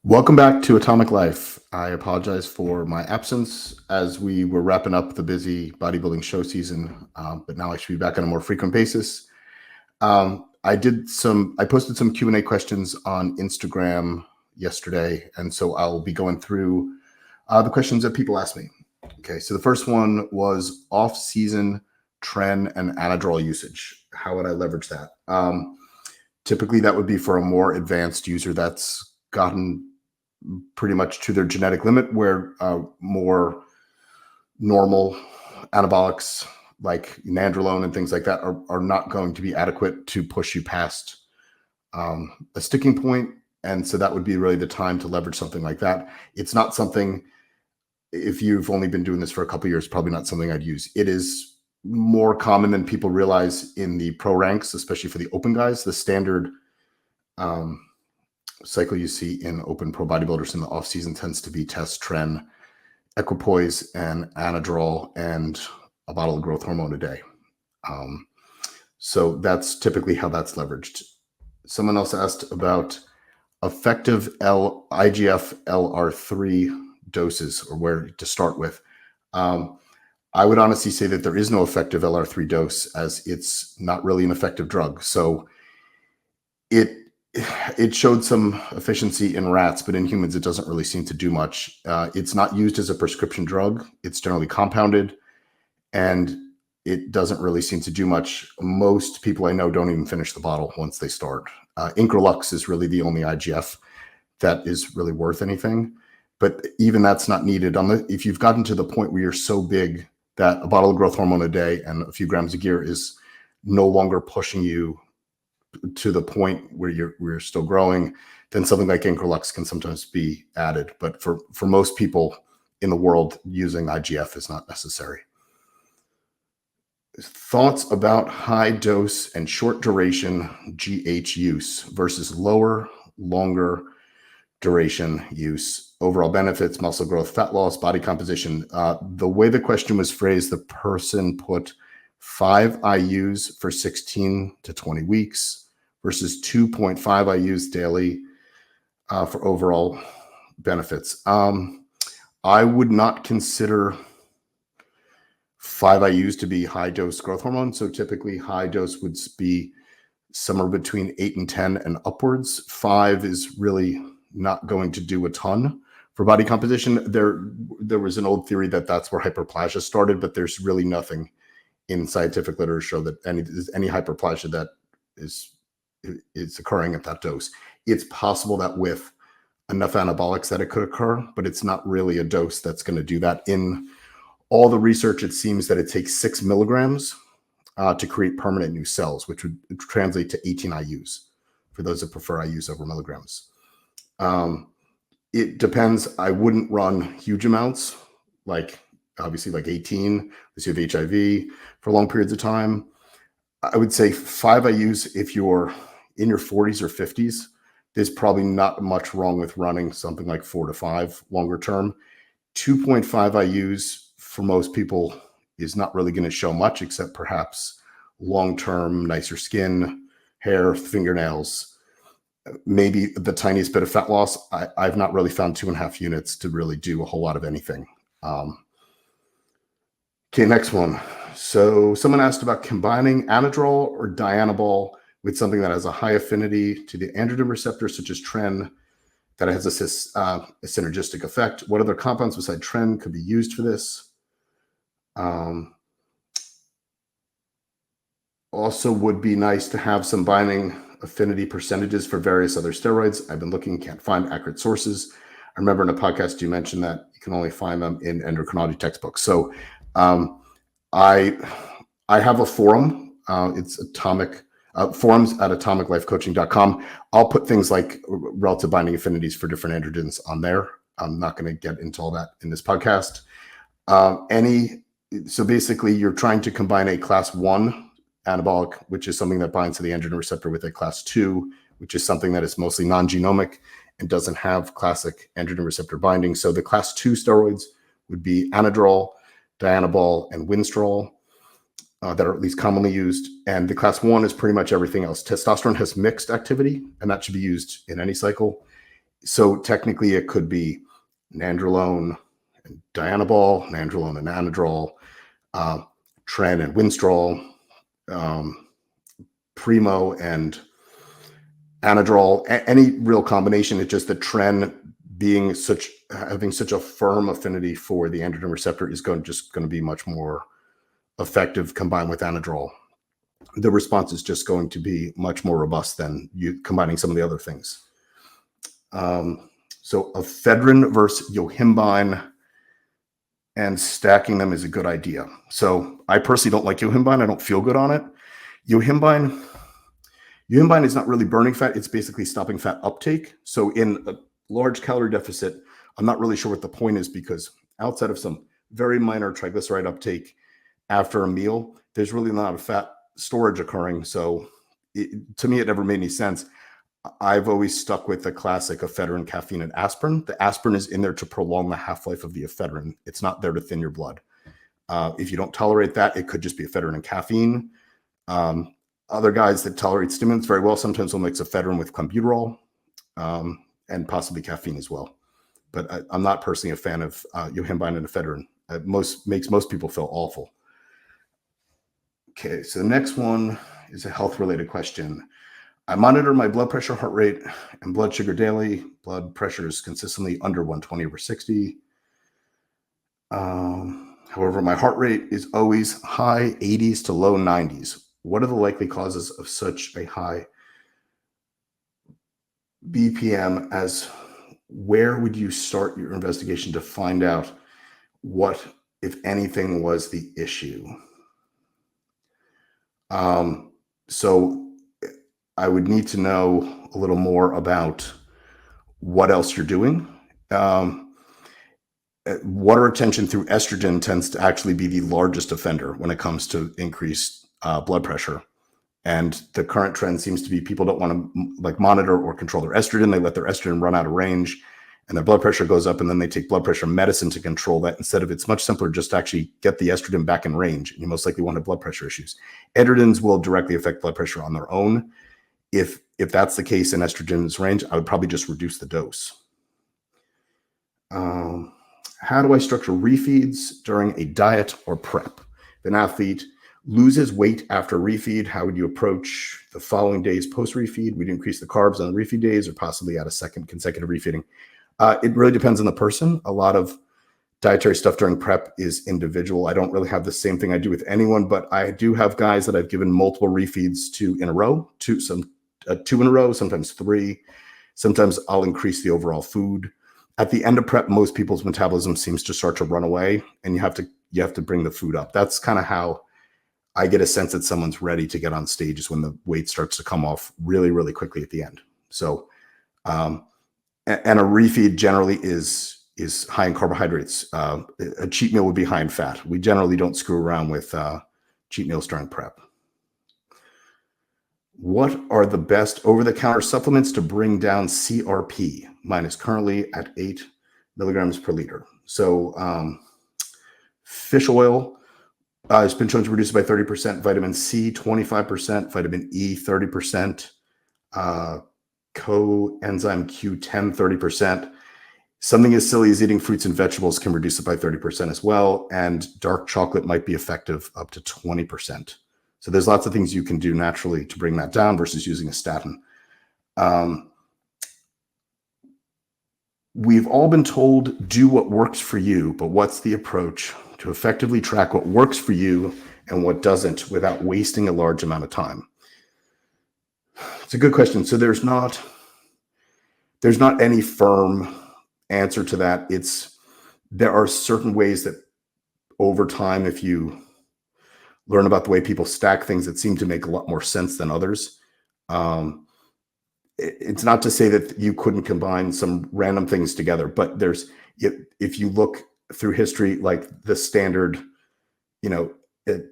Welcome back to Atomic Life. I apologize for my absence as we were wrapping up the busy bodybuilding show season, but now I should be back on a more frequent basis. I posted some Q&A questions on Instagram yesterday, and so I'll be going through the questions that people asked me. Okay, so the first one was off-season tren and anadrol usage. How would I leverage that? Typically, that would be for a more advanced user that's gotten pretty much to their genetic limit, where more normal anabolics like Nandrolone and things like that are not going to be adequate to push you past a sticking point. And so that would be really the time to leverage something like that. It's not something, if you've only been doing this for a couple of years, probably not something I'd use. It is more common than people realize in the pro ranks, especially for the open guys. The standard cycle you see in open pro bodybuilders in the off season tends to be test, tren, equipoise, and anadrol, and a bottle of growth hormone a day. So that's typically how that's leveraged. Someone else asked about effective IGF LR3 doses, or where to start with. I would honestly say that there is no effective LR3 dose, as it's not really an effective drug. So it showed some efficiency in rats, but in humans, it doesn't really seem to do much. It's not used as a prescription drug. It's generally compounded, and it doesn't really seem to do much. Most people I know don't even finish the bottle once they start. Increlux is really the only IGF that is really worth anything, but even that's not needed. If you've gotten to the point where you're so big that a bottle of growth hormone a day and a few grams of gear is no longer pushing you to the point where you're still growing, then something like Increlux can sometimes be added. But for most people in the world, using IGF is not necessary. Thoughts about high dose and short duration GH use versus lower, longer duration use, overall benefits, muscle growth, fat loss, body composition. The way the question was phrased, the person put 5 IUs for 16 to 20 weeks versus 2.5 IUs daily for overall benefits. I would not consider 5 IUs to be high dose growth hormone. So typically high dose would be somewhere between 8 and 10 and upwards. 5 is really not going to do a ton for body composition. There was an old theory that that's where hyperplasia started, but there's really nothing in scientific literature show that any hyperplasia that is occurring at that dose. It's possible that with enough anabolics that it could occur, but it's not really a dose that's going to do that. In all the research, it seems that it takes 6 milligrams to create permanent new cells, which would translate to 18 IUs for those that prefer IUs over milligrams. It depends. I wouldn't run huge amounts, obviously like 18, unless you have HIV for long periods of time. I would say 5 IUs if you're in your 40s or 50s. There's probably not much wrong with running something like 4 to 5 longer term. 2.5 IUs for most people is not really going to show much, except perhaps long-term nicer skin, hair, fingernails, maybe the tiniest bit of fat loss. I've not really found 2.5 units to really do a whole lot of anything. Okay, next one. So someone asked about combining anadrol or dianabol with something that has a high affinity to the androgen receptor, such as tren, that has a synergistic effect. What other compounds besides tren could be used for this? Also would be nice to have some binding affinity percentages for various other steroids. I've been looking, can't find accurate sources. I remember in a podcast you mentioned that you can only find them in endocrinology textbooks. So I have a forum. It's forums at atomiclifecoaching.com. I'll put things like relative binding affinities for different androgens on there. I'm not going to get into all that in this podcast. So basically, you're trying to combine a class 1 anabolic, which is something that binds to the androgen receptor, with a class 2, which is something that is mostly non-genomic and doesn't have classic androgen receptor binding. So the class 2 steroids would be anadrol, dianabol, and winstrol. That are at least commonly used. And the class 1 is pretty much everything else. Testosterone has mixed activity, and that should be used in any cycle. So technically it could be Nandrolone and Dianabol, Nandrolone and Anadrol, Tren and Winstrol, Primo and Anadrol, any real combination. It's just the Tren having such a firm affinity for the androgen receptor is going to be much more effective combined with Anadrol. The response is just going to be much more robust than you combining some of the other things. So ephedrine versus yohimbine and stacking them is a good idea. So I personally don't like yohimbine. I don't feel good on it. Yohimbine is not really burning fat. It's basically stopping fat uptake. So in a large calorie deficit, I'm not really sure what the point is, because outside of some very minor triglyceride uptake after a meal, there's really not a fat storage occurring. So to me, it never made any sense. I've always stuck with the classic ephedrine, caffeine, and aspirin. The aspirin is in there to prolong the half-life of the ephedrine. It's not there to thin your blood. If you don't tolerate that, it could just be ephedrine and caffeine. Other guys that tolerate stimulants very well sometimes will mix ephedrine with clenbuterol, and possibly caffeine as well. But I'm not personally a fan of yohimbine and ephedrine. Makes most people feel awful. Okay, so the next one is a health-related question. I monitor my blood pressure, heart rate, and blood sugar daily. Blood pressure is consistently under 120/60. However, my heart rate is always high 80s to low 90s. What are the likely causes of such a high BPM? As where would you start your investigation to find out what, if anything, was the issue? So I would need to know a little more about what else you're doing. Water retention through estrogen tends to actually be the largest offender when it comes to increased blood pressure. And the current trend seems to be people don't want to monitor or control their estrogen. They let their estrogen run out of range and their blood pressure goes up, and then they take blood pressure medicine to control that. Instead of, it's much simpler just to actually get the estrogen back in range, and you most likely won't have blood pressure issues. Androgens will directly affect blood pressure on their own. If that's the case in estrogen's range, I would probably just reduce the dose. How do I structure refeeds during a diet or prep? If an athlete loses weight after refeed, how would you approach the following days post-refeed? Would you increase the carbs on the refeed days or possibly add a second consecutive refeeding? It really depends on the person. A lot of dietary stuff during prep is individual. I don't really have the same thing I do with anyone, but I do have guys that I've given multiple refeeds to in a row, two in a row, sometimes 3. Sometimes I'll increase the overall food. At the end of prep, most people's metabolism seems to start to run away, and you have to bring the food up. That's kind of how I get a sense that someone's ready to get on stage, is when the weight starts to come off really, really quickly at the end. So, and a refeed generally is high in carbohydrates. A cheat meal would be high in fat. We generally don't screw around with cheat meals during prep. What are the best over-the-counter supplements to bring down CRP? Mine is currently at 8 milligrams per liter. So fish oil has been shown to reduce it by 30%, vitamin C 25%, vitamin E 30%, coenzyme Q10 30%. Something as silly as eating fruits and vegetables can reduce it by 30% as well, and dark chocolate might be effective up to 20%. So there's lots of things you can do naturally to bring that down versus using a statin. We've all been told, do what works for you, but what's the approach to effectively track what works for you and what doesn't without wasting a large amount of time? It's a good question. So there's not any firm answer to that. There are certain ways that over time, if you learn about the way people stack things, that seem to make a lot more sense than others. It's not to say that you couldn't combine some random things together, but if you look through history, like the standard,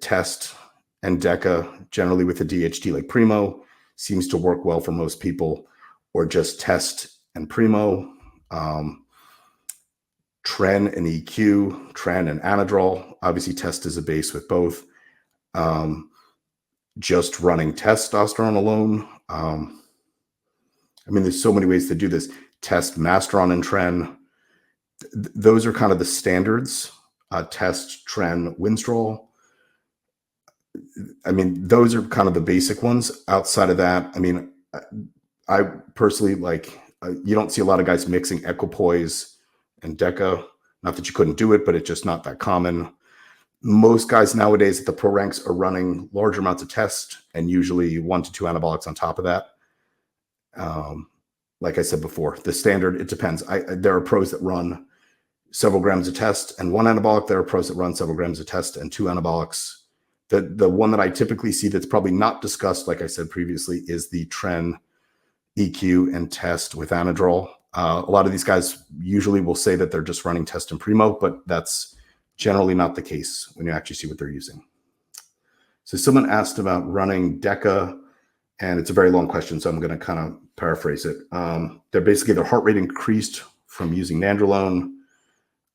test and DECA, generally with a DHT like Primo, seems to work well for most people, or just test and Primo, Tren and EQ, Tren and Anadrol. Obviously, test is a base with both. Just running testosterone alone. There's so many ways to do this. test, Masteron, and Tren. Those are kind of the standards. Test, Tren, Winstrol. I mean, those are kind of the basic ones. Outside of that, I mean, I personally like, you don't see a lot of guys mixing equipoise and deca. Not that you couldn't do it, but it's just not that common. Most guys nowadays at the pro ranks are running large amounts of test and usually 1 to 2 anabolics on top of that. Like I said before, the standard, it depends. There are pros that run several grams of test and 1 anabolic. There are pros that run several grams of test and 2 anabolics. The one that I typically see that's probably not discussed, like I said previously, is the Tren, EQ, and test with Anadrol. A lot of these guys usually will say that they're just running test and primo, but that's generally not the case when you actually see what they're using. So someone asked about running DECA, and it's a very long question, so I'm going to kind of paraphrase it. Their heart rate increased from using Nandrolone,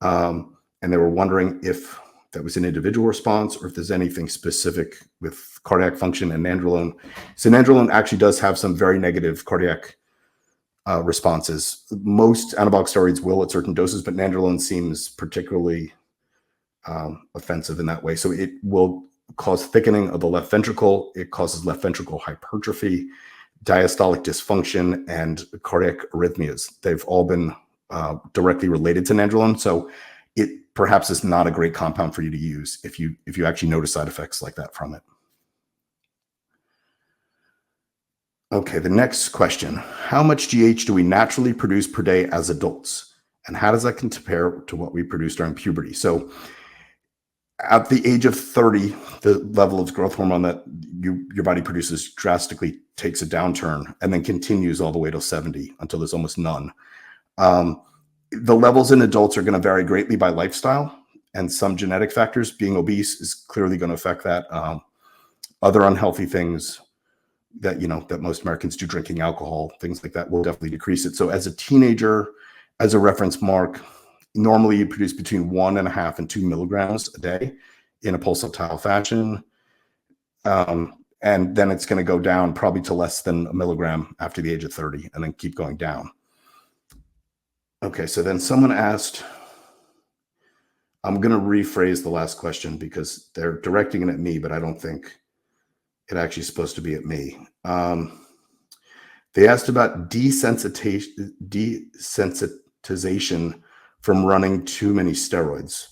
and they were wondering if that was an individual response or if there's anything specific with cardiac function and Nandrolone. So Nandrolone actually does have some very negative cardiac responses. Most anabolic steroids will at certain doses, but Nandrolone seems particularly offensive in that way. So it will cause thickening of the left ventricle. It causes left ventricle hypertrophy, diastolic dysfunction, and cardiac arrhythmias. They've all been directly related to Nandrolone. So it perhaps is not a great compound for you to use if you actually notice side effects like that from it. Okay, the next question. How much GH do we naturally produce per day as adults? And how does that compare to what we produce during puberty? So at the age of 30, the level of growth hormone that your body produces drastically takes a downturn and then continues all the way to 70 until there's almost none. The levels in adults are going to vary greatly by lifestyle and some genetic factors. Being obese is clearly going to affect that. Other unhealthy things that, that most Americans do, drinking alcohol, things like that, will definitely decrease it. So as a teenager, as a reference mark, normally you produce between 1.5 and 2 milligrams a day in a pulsatile fashion. And then it's going to go down probably to less than a milligram after the age of 30 and then keep going down. Okay, so then someone asked, I'm going to rephrase the last question because they're directing it at me, but I don't think it actually is supposed to be at me. They asked about desensitization from running too many steroids.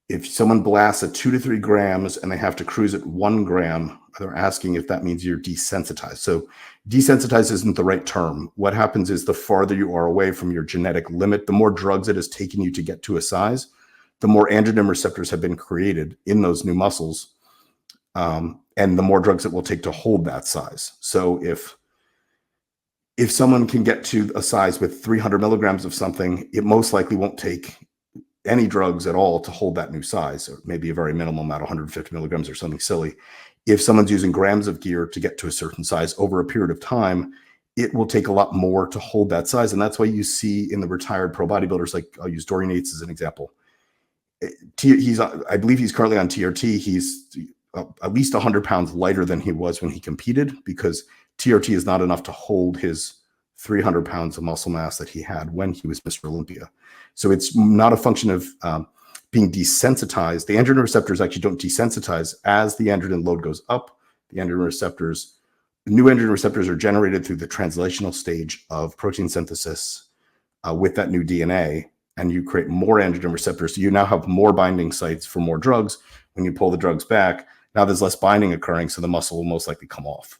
If someone blasts at 2 to 3 grams and they have to cruise at 1 gram, they're asking if that means you're desensitized. So desensitized isn't the right term. What happens is the farther you are away from your genetic limit, the more drugs it has taken you to get to a size, the more androgen receptors have been created in those new muscles, and the more drugs it will take to hold that size. So if someone can get to a size with 300 milligrams of something, it most likely won't take any drugs at all to hold that new size, or maybe a very minimal amount, 150 milligrams or something silly. If someone's using grams of gear to get to a certain size over a period of time, it will take a lot more to hold that size. And that's why you see in the retired pro bodybuilders, like I'll use Dorian Yates as an example. I believe he's currently on TRT. He's at least 100 pounds lighter than he was when he competed, because TRT is not enough to hold his 300 pounds of muscle mass that he had when he was Mr. Olympia. So it's not a function of being desensitized. The androgen receptors actually don't desensitize. As the androgen load goes up, the new androgen receptors are generated through the translational stage of protein synthesis with that new DNA, and you create more androgen receptors. So you now have more binding sites for more drugs. When you pull the drugs back, now there's less binding occurring, so the muscle will most likely come off.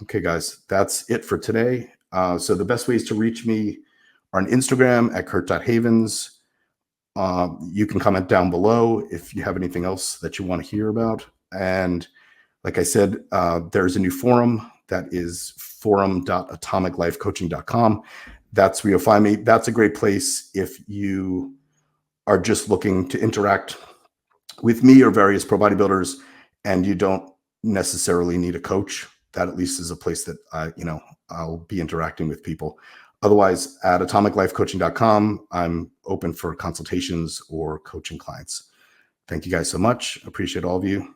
Okay, guys, that's it for today. So the best ways to reach me are on Instagram at kurt.havens. You can comment down below if you have anything else that you want to hear about. And like I said, there's a new forum that is forum.atomiclifecoaching.com. That's where you'll find me. That's a great place if you are just looking to interact with me or various pro bodybuilders and you don't necessarily need a coach. That at least is a place that I'll be interacting with people. Otherwise, at atomiclifecoaching.com, I'm open for consultations or coaching clients. Thank you guys so much. Appreciate all of you.